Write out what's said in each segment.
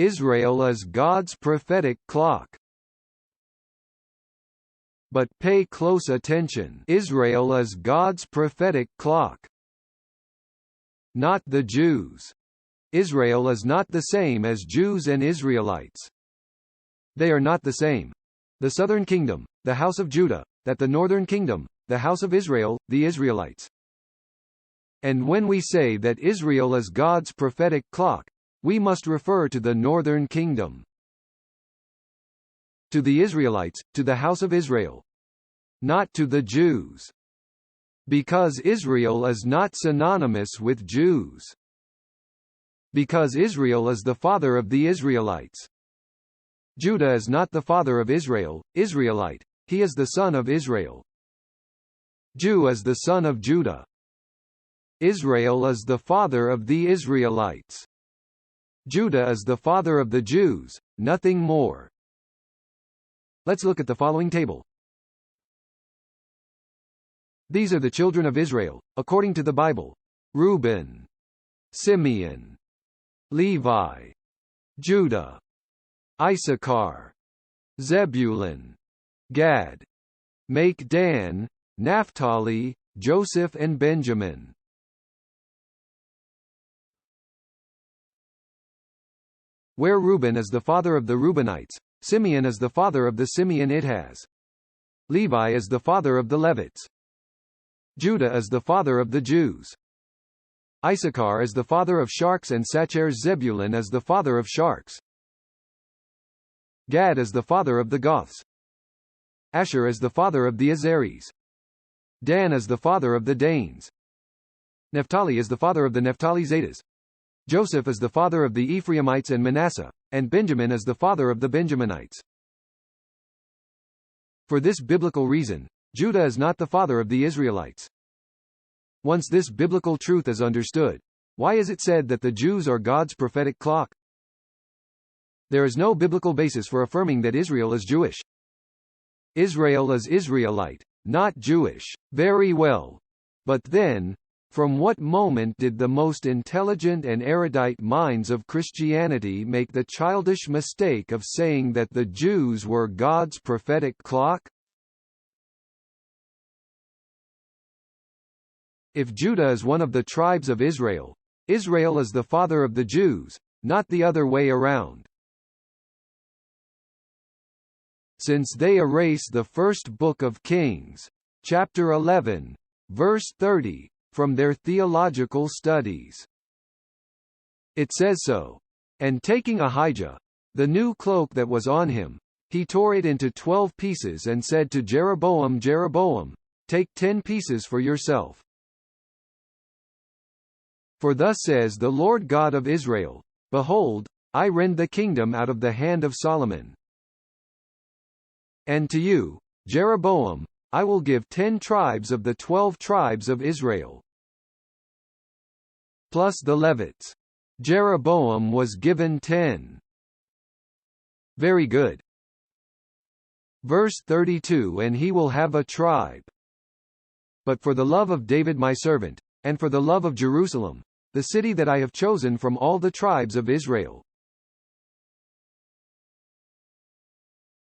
Israel is God's prophetic clock. But pay close attention. Israel is God's prophetic clock, not the Jews. Israel is not the same as Jews and Israelites. They are not the same. The southern kingdom, the house of Judah, that the northern kingdom, the house of Israel, the Israelites. And when we say that Israel is God's prophetic clock, we must refer to the northern kingdom, to the Israelites, to the house of Israel, not to the Jews. Because Israel is not synonymous with Jews. Because Israel is the father of the Israelites. Judah is not the father of Israel, Israelite, he is the son of Israel. Jew is the son of Judah. Israel is the father of the Israelites. Judah is the father of the Jews, nothing more. Let's look at the following table. These are the children of Israel, according to the Bible: Reuben, Simeon, Levi, Judah, Issachar, Zebulun, Gad, make Dan, Naphtali, Joseph and Benjamin. Where Reuben is the father of the Reubenites, Simeon is the father of the Simeonites. Levi is the father of the Levites. Judah is the father of the Jews. Issachar is the father of sharks and Sacher. Zebulun is the father of sharks. Gad is the father of the Goths. Asher is the father of the Azeris. Dan is the father of the Danes. Naphtali is the father of the Naphtali-Zetas. Joseph is the father of the Ephraimites and Manasseh, and Benjamin is the father of the Benjaminites. For this biblical reason, Judah is not the father of the Israelites. Once this biblical truth is understood, why is it said that the Jews are God's prophetic clock? There is no biblical basis for affirming that Israel is Jewish. Israel is Israelite, not Jewish. Very well. But then, from what moment did the most intelligent and erudite minds of Christianity make the childish mistake of saying that the Jews were God's prophetic clock? If Judah is one of the tribes of Israel, Israel is the father of the Jews, not the other way around. Since they erase the first book of Kings, chapter 11, verse 30, from their theological studies. It says so. And taking Ahijah, the new cloak that was on him, he tore it into 12 pieces and said to Jeroboam, Jeroboam, take 10 pieces for yourself. For thus says the Lord God of Israel, behold, I rend the kingdom out of the hand of Solomon. And to you, Jeroboam, I will give 10 tribes of the 12 tribes of Israel, plus the Levites. Jeroboam was given 10. Very good. Verse 32: And he will have a tribe. But for the love of David my servant, and for the love of Jerusalem, the city that I have chosen from all the tribes of Israel.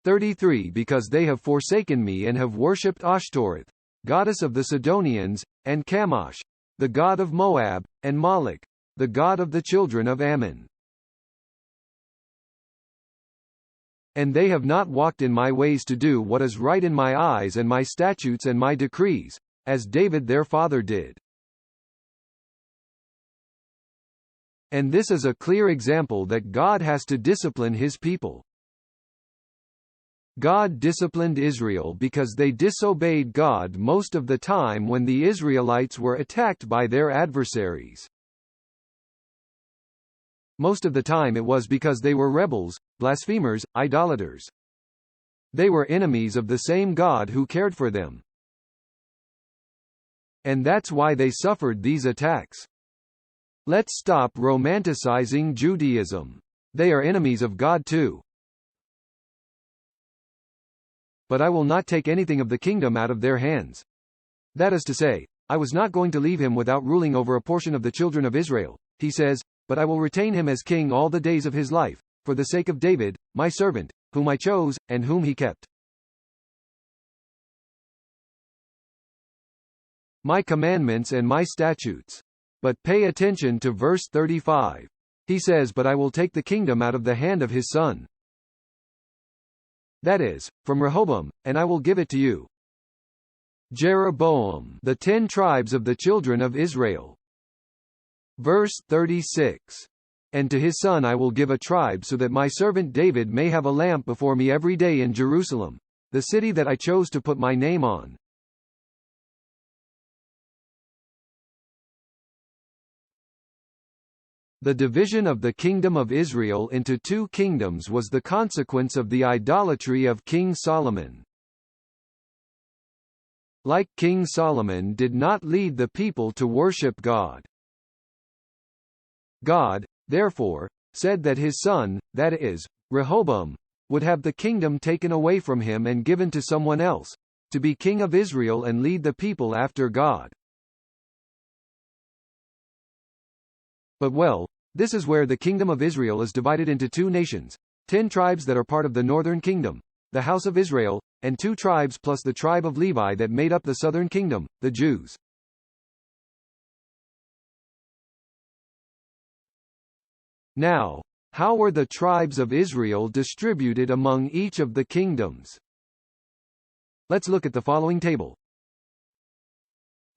33 Because they have forsaken me and have worshipped Ashtoreth, goddess of the Sidonians, and Chemosh, the god of Moab, and Moloch, the god of the children of Ammon. And they have not walked in my ways to do what is right in my eyes and my statutes and my decrees, as David their father did. And this is a clear example that God has to discipline his people. God disciplined Israel because they disobeyed God most of the time when the Israelites were attacked by their adversaries. Most of the time it was because they were rebels, blasphemers, idolaters. They were enemies of the same God who cared for them. And that's why they suffered these attacks. Let's stop romanticizing Judaism. They are enemies of God too. But I will not take anything of the kingdom out of their hands. That is to say, I was not going to leave him without ruling over a portion of the children of Israel, he says, but I will retain him as king all the days of his life, for the sake of David, my servant, whom I chose, and whom he kept. My commandments and my statutes. But pay attention to verse 35. He says, but I will take the kingdom out of the hand of his son. That is, from Rehoboam, and I will give it to you. Jeroboam, the 10 tribes of the children of Israel. Verse 36. And to his son I will give a tribe so that my servant David may have a lamp before me every day in Jerusalem, the city that I chose to put my name on. The division of the kingdom of Israel into 2 kingdoms was the consequence of the idolatry of King Solomon. Like King Solomon did not lead the people to worship God. God, therefore, said that his son, that is, Rehoboam, would have the kingdom taken away from him and given to someone else, to be king of Israel and lead the people after God. But well, this is where the kingdom of Israel is divided into 2 nations, 10 tribes that are part of the northern kingdom, the house of Israel, and 2 tribes plus the tribe of Levi that made up the southern kingdom, the Jews. Now, how were the tribes of Israel distributed among each of the kingdoms? Let's look at the following table.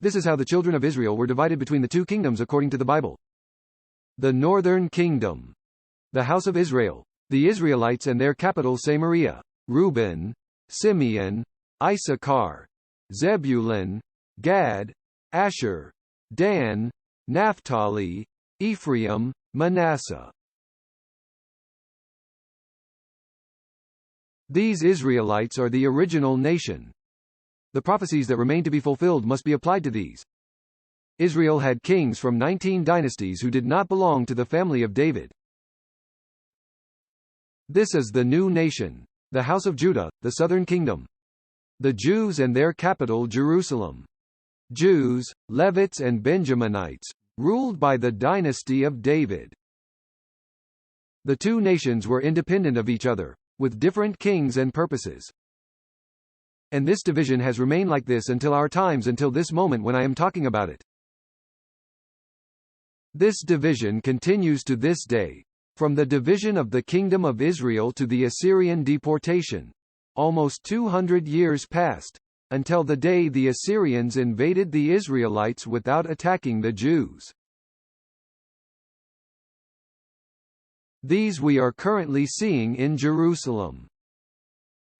This is how the children of Israel were divided between the 2 kingdoms according to the Bible. The northern kingdom. The house of Israel. The Israelites and their capital Samaria. Reuben, Simeon, Issachar, Zebulun, Gad, Asher, Dan, Naphtali, Ephraim, Manasseh. These Israelites are the original nation. The prophecies that remain to be fulfilled must be applied to these. Israel had kings from 19 dynasties who did not belong to the family of David. This is the new nation, the house of Judah, the southern kingdom. The Jews and their capital Jerusalem. Jews, Levites and Benjaminites, ruled by the dynasty of David. The 2 nations were independent of each other, with different kings and purposes. And this division has remained like this until our times, until this moment when I am talking about it. This division continues to this day, from the division of the kingdom of Israel to the Assyrian deportation. Almost 200 years passed, until the day the Assyrians invaded the Israelites without attacking the Jews. These we are currently seeing in Jerusalem.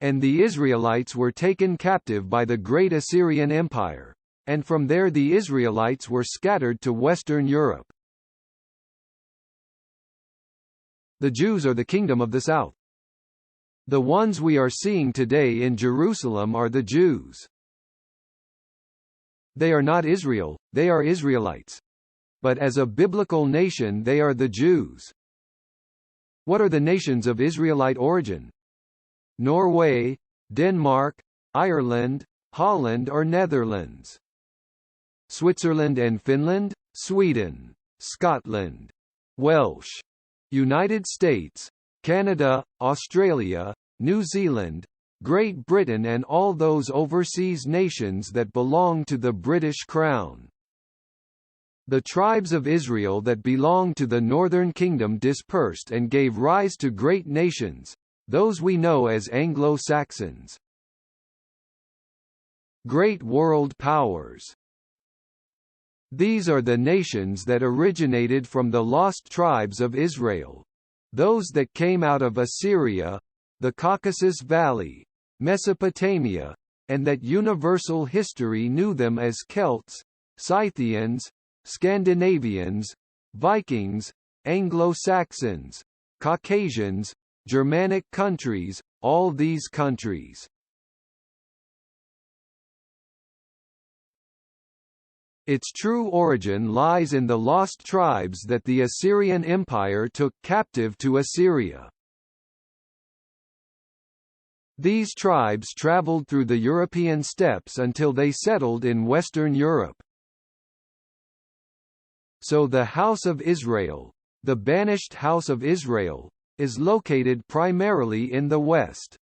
And the Israelites were taken captive by the great Assyrian Empire, and from there the Israelites were scattered to Western Europe. The Jews are the kingdom of the south. The ones we are seeing today in Jerusalem are the Jews. They are not Israel, they are Israelites. But as a biblical nation they are the Jews. What are the nations of Israelite origin? Norway, Denmark, Ireland, Holland or Netherlands. Switzerland and Finland, Sweden, Scotland, Welsh, United States, Canada, Australia, New Zealand, Great Britain and all those overseas nations that belong to the British Crown. The tribes of Israel that belonged to the northern kingdom dispersed and gave rise to great nations, those we know as Anglo-Saxons. Great world powers. These are the nations that originated from the lost tribes of Israel. Those that came out of Assyria, the Caucasus Valley, Mesopotamia, and that universal history knew them as Celts, Scythians, Scandinavians, Vikings, Anglo-Saxons, Caucasians, Germanic countries, all these countries. Its true origin lies in the lost tribes that the Assyrian Empire took captive to Assyria. These tribes traveled through the European steppes until they settled in Western Europe. So the House of Israel, the banished House of Israel, is located primarily in the west.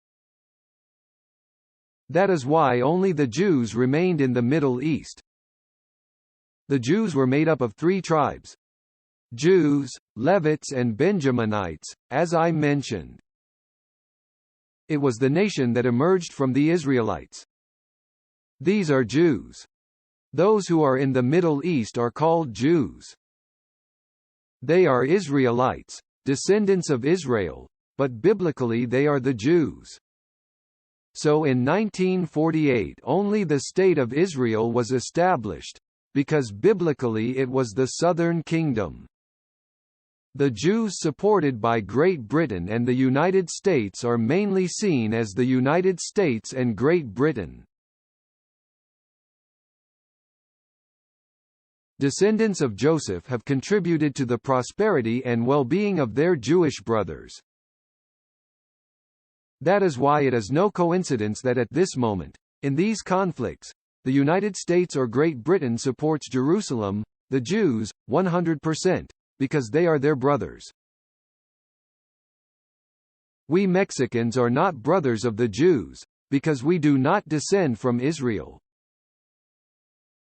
That is why only the Jews remained in the Middle East. The Jews were made up of 3 tribes: Jews, Levites and Benjaminites, as I mentioned. It was the nation that emerged from the Israelites. These are Jews. Those who are in the Middle East are called Jews. They are Israelites, descendants of Israel, but biblically they are the Jews. So in 1948 only the State of Israel was established, because biblically it was the Southern Kingdom. The Jews supported by Great Britain and the United States are mainly seen as the United States and Great Britain. Descendants of Joseph have contributed to the prosperity and well-being of their Jewish brothers. That is why it is no coincidence that at this moment, in these conflicts, the United States or Great Britain supports Jerusalem, the Jews, 100%, because they are their brothers. We Mexicans are not brothers of the Jews, because we do not descend from Israel.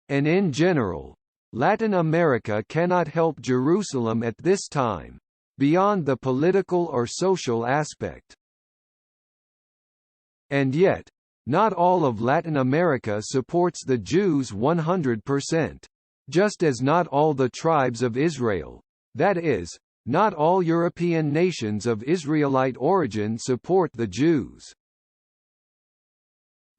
And in general, Latin America cannot help Jerusalem at this time, beyond the political or social aspect. And yet, not all of Latin America supports the Jews 100%. Just as not all the tribes of Israel, that is, not all European nations of Israelite origin support the Jews.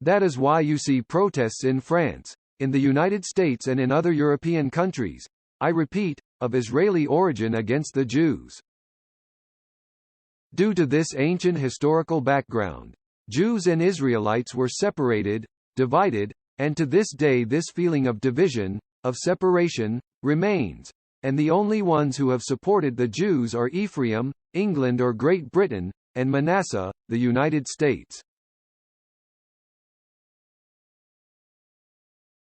That is why you see protests in France, in the United States and in other European countries, I repeat, of Israeli origin against the Jews. Due to this ancient historical background, Jews and Israelites were separated, divided, and to this day this feeling of division, of separation, remains, and the only ones who have supported the Jews are Ephraim, England or Great Britain, and Manasseh, the United States.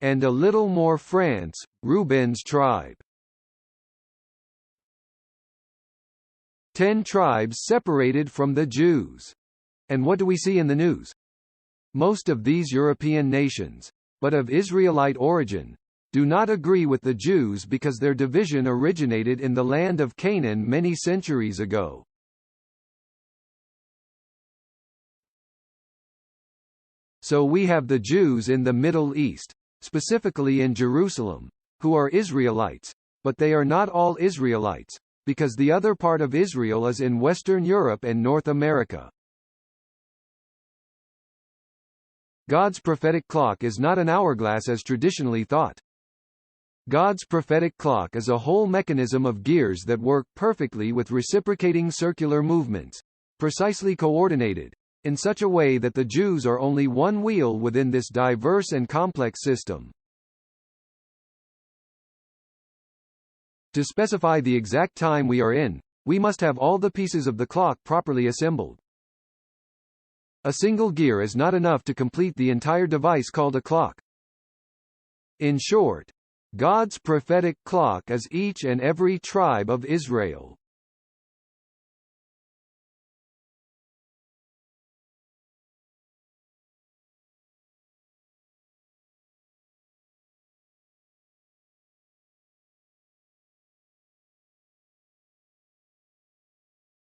And a little more France, Reuben's tribe. 10 tribes separated from the Jews. And what do we see in the news? Most of these European nations, but of Israelite origin, do not agree with the Jews because their division originated in the land of Canaan many centuries ago. So we have the Jews in the Middle East, specifically in Jerusalem, who are Israelites, but they are not all Israelites, because the other part of Israel is in Western Europe and North America. God's prophetic clock is not an hourglass as traditionally thought. God's prophetic clock is a whole mechanism of gears that work perfectly with reciprocating circular movements, precisely coordinated, in such a way that the Jews are only one wheel within this diverse and complex system. To specify the exact time we are in, we must have all the pieces of the clock properly assembled. A single gear is not enough to complete the entire device called a clock. In short, God's prophetic clock is each and every tribe of Israel.